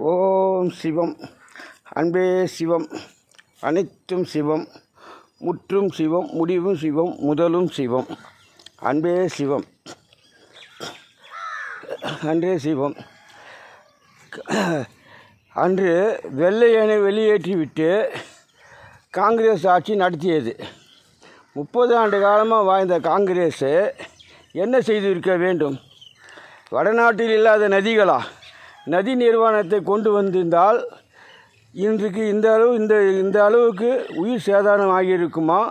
ஓம் சிவம். அன்பே சிவம், அனைத்தும் சிவம், முற்றும் சிவம், முடிவும் சிவம், முதலும் சிவம். அன்பே சிவம், அன்றே சிவம். அன்று வெள்ளையனை வெளியேற்றிவிட்டு காங்கிரஸ் ஆட்சி நடத்தியது. 30 ஆண்டு காலமாக வாழ்ந்த காங்கிரஸ் என்ன செய்திருக்க வேண்டும்? வடநாட்டில் இல்லாத நதிகளா? நதி நிர்வாணத்தை கொண்டு வந்திருந்தால் இன்றைக்கு இந்த அளவுக்கு உயிர் சேதாரம் ஆகியிருக்குமா?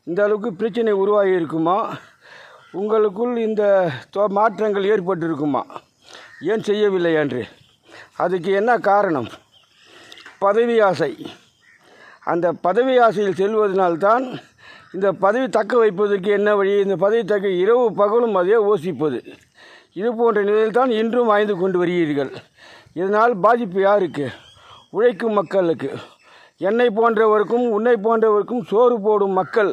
இந்த அளவுக்கு பிரச்சனை உருவாகியிருக்குமா? உங்களுக்குள் இந்த மாற்றங்கள் ஏற்பட்டிருக்குமா? ஏன் செய்யவில்லை என்று? அதுக்கு என்ன காரணம்? பதவி ஆசை. அந்த பதவி ஆசையில் செல்வதனால்தான் இந்த பதவி தக்க வைப்பதற்கு என்ன வழி? இந்த பதவி தக்க இரவு பகலும் அதே யோசிப்பது. இது போன்ற நிலையில் தான் இன்றும் வாழ்ந்து கொண்டு வருகிறீர்கள். இதனால் பாதிப்பு யாருக்கு? உழைக்கும் மக்களுக்கு. என்னை போன்றவருக்கும் உன்னை போன்றவருக்கும் சோறு போடும் மக்கள்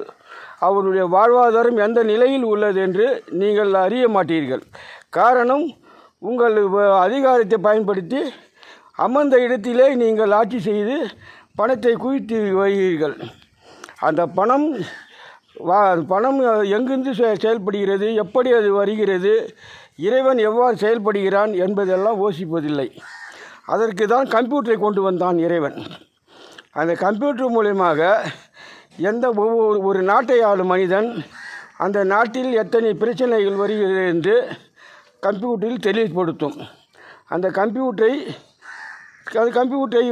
அவருடைய வாழ்வாதாரம் எந்த நிலையில் உள்ளது என்று நீங்கள் அறிய மாட்டீர்கள். காரணம், உங்கள் அதிகாரத்தை பயன்படுத்தி அமர்ந்த இடத்திலே நீங்கள் ஆட்சி செய்து பணத்தை குவித்து வருகிறீர்கள். அந்த பணம் எங்கிருந்து செயல்படுகிறது, எப்படி அது வருகிறது, இறைவன் எவ்வாறு செயல்படுகிறான் என்பதெல்லாம் யோசிப்பதில்லை. அதற்கு தான் கம்ப்யூட்டரை கொண்டு வந்தான் இறைவன். அந்த கம்ப்யூட்டர் மூலமாக ஒரு நாட்டை ஆளும் மனிதன் அந்த நாட்டில் எத்தனை பிரச்சனைகள் வருகிறது என்று கம்ப்யூட்டரில் தெளிவுபடுத்தும். அந்த கம்ப்யூட்டரை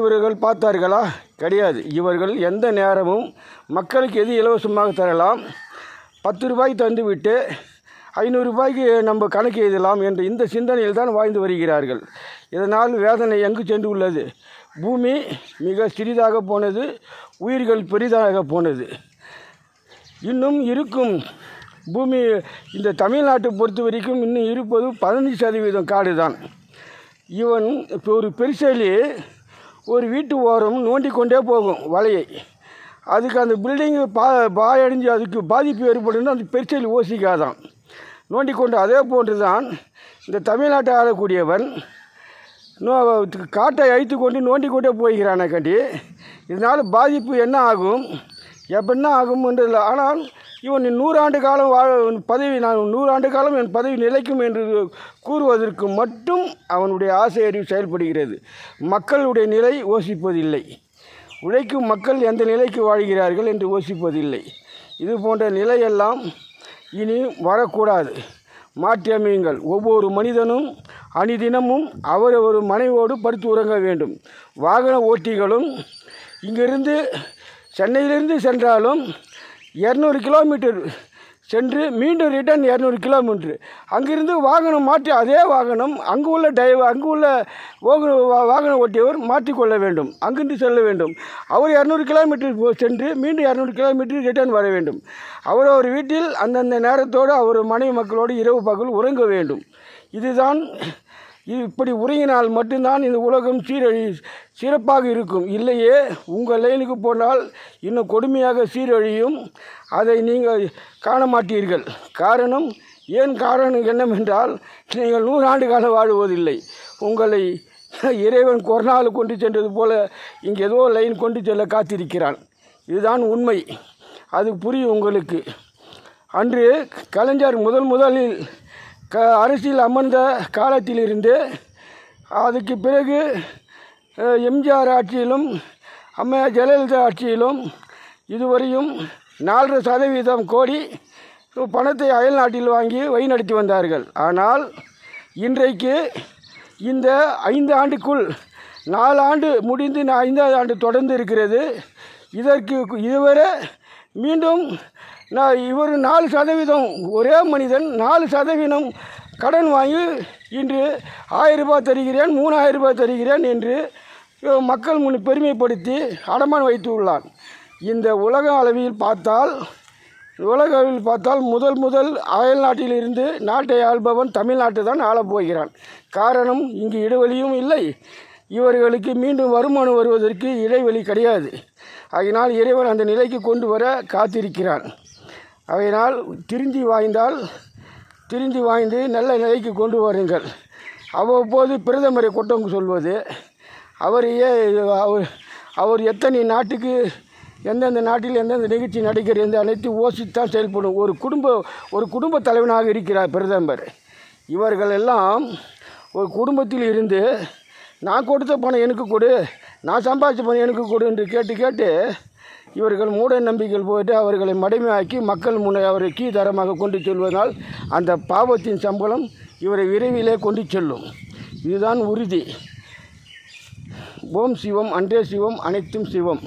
இவர்கள் பார்த்தார்களா? கிடையாது. இவர்கள் எந்த நேரமும் மக்களுக்கு எது இலவசமாக தரலாம், 10 ரூபாய் தந்துவிட்டு 500 ரூபாய்க்கு நம்ம கணக்கு எழுதலாம் என்ற இந்த சிந்தனையில் தான் வாழ்ந்து வருகிறார்கள். இதனால் வேதனை எங்கு சென்று உள்ளது? பூமி மிக சிறிதாக போனது, உயிர்கள் பெரிதாக போனது. இன்னும் இருக்கும் பூமி இந்த தமிழ்நாட்டை பொறுத்த வரைக்கும் இன்னும் இருப்பது 15% காடு தான். இவன் இப்போ ஒரு பெருசலி ஒரு வீட்டு ஓரம் நோண்டி கொண்டே போகும் வலையை. அதுக்கு அந்த பில்டிங்கு பாயடைஞ்சு அதுக்கு பாதிப்பு ஏற்படுன்னு அந்த பெருசலி யோசிக்காதான், நோண்டிக்கொண்டு. அதே போன்று தான் இந்த தமிழ்நாட்டை ஆளக்கூடியவன் காட்டை அழித்து கொண்டு நோண்டிக்கொண்டே போகிறான கண்டி. இதனால் பாதிப்பு என்ன ஆகும், எப்படின்னா ஆகும் என்றதில்லை. ஆனால் இவன் 100 ஆண்டு காலம் நான் 100 ஆண்டு காலம் என் பதவி நிலைக்கும் என்று கூறுவதற்கு மட்டும் அவனுடைய ஆசை அறிவு செயல்படுகிறது. மக்களுடைய நிலை யோசிப்பதில்லை. உழைக்கும் மக்கள் எந்த நிலைக்கு வாழ்கிறார்கள் என்று யோசிப்பதில்லை. இது போன்ற நிலையெல்லாம் இனி வரக்கூடாது. மாற்றி அமையுங்கள். ஒவ்வொரு மனிதனும் அணிதினமும் அவரவர் மனைவோடு படுத்து உறங்க வேண்டும். வாகன ஓட்டிகளும் இங்கிருந்து சென்னையிலிருந்து சென்றாலும் 200 கிலோமீட்டர் சென்று மீண்டும் ரிட்டர்ன் 200 கிலோமீட்டர். அங்கிருந்து வாகனம் மாற்றி அதே வாகனம் அங்கு உள்ள வாகன ஓட்டியவர் மாற்றிக்கொள்ள வேண்டும். அங்கிருந்து செல்ல வேண்டும். அவர் 200 கிலோமீட்டர் சென்று மீண்டும் 200 கிலோமீட்டர் ரிட்டர்ன் வர வேண்டும். அவர் வீட்டில் அந்தந்த நேரத்தோடு அவர் மனைவி மக்களோடு இரவு பகல் உறங்க வேண்டும். இதுதான். இப்படி உறங்கினால் மட்டும்தான் இந்த உலகம் சிறப்பாக இருக்கும். இல்லையே உங்கள் லைனுக்கு போனால் இன்னும் கொடுமையாக சீரழியும். அதை நீங்கள் காண மாட்டீர்கள். காரணம் என்னவென்றால் நீங்கள் 100 ஆண்டு காலம் வாழுவதில்லை. உங்களை இறைவன் கொரோனாவில் கொண்டு சென்றது போல இங்கே ஏதோ லைன் கொண்டு செல்ல காத்திருக்கிறான். இதுதான் உண்மை. அது புரியும் உங்களுக்கு. அன்று கலைஞர் முதலில் அரசியல் அமர்ந்த காலத்திலிருந்து அதுக்கு பிறகு எம்ஜிஆர் ஆட்சியிலும் அம்மா ஜெயலலிதா ஆட்சியிலும் இதுவரையும் 4.5% கோடி பணத்தை அயல் நாட்டில் வாங்கி வழிநடத்தி வந்தார்கள். ஆனால் இன்றைக்கு இந்த 5 ஆண்டுக்குள் 4 ஆண்டு முடிந்து 5வது ஆண்டு தொடர்ந்து இருக்கிறது. இதுவரை மீண்டும் இவர் 4% ஒரே மனிதன் 4% கடன் வாங்கி இன்று 1000 ரூபாய் தருகிறேன், 3000 ரூபாய் தருகிறேன் என்று மக்கள் முன் பெருமைப்படுத்தி அடமானம் வைத்து உள்ளான். இந்த உலக அளவில் பார்த்தால் முதல் அயல் நாட்டிலிருந்து நாட்டை ஆள்பவன் தமிழ்நாட்டை தான் ஆளப்போகிறான். காரணம், இங்கு இடைவெளியும் இல்லை. இவர்களுக்கு மீண்டும் வருமானம் வருவதற்கு இடைவெளி கிடையாது. அதனால் இறைவன் அந்த நிலைக்கு கொண்டு வர காத்திருக்கிறான். அதனால் திருந்தி வாழ்ந்து நல்ல நிலைக்கு கொண்டு வாருங்கள். அவ்வப்போது பிரதமரை குற்றம் சொல்வது, அவரையே அவர் எத்தனை நாட்டுக்கு எந்தெந்த நாட்டில் எந்தெந்த நிகழ்ச்சி நடிக்கிறது எந்த அனைத்து யோசித்தான் செயல்படும். ஒரு குடும்ப தலைவனாக இருக்கிறார் பிரதமர். இவர்கள் எல்லாம் ஒரு குடும்பத்தில் இருந்து நான் கொடுத்த பணம் எனக்கு கொடு, நான் சம்பாதிச்ச பணம் எனக்கு கொடு என்று கேட்டு இவர்கள் மூட நம்பிக்கைகள் போய்ட்டு அவர்களை மடமையாக்கி மக்கள் முன்னே அவரை கீழ்தரமாக கொண்டு செல்வதால் அந்த பாவத்தின் சம்பளம் இவரை விரைவிலே கொண்டு செல்லும். இதுதான் உறுதி. ஓம் சிவம், அன்றே சிவம், அனைத்தும் சிவம்.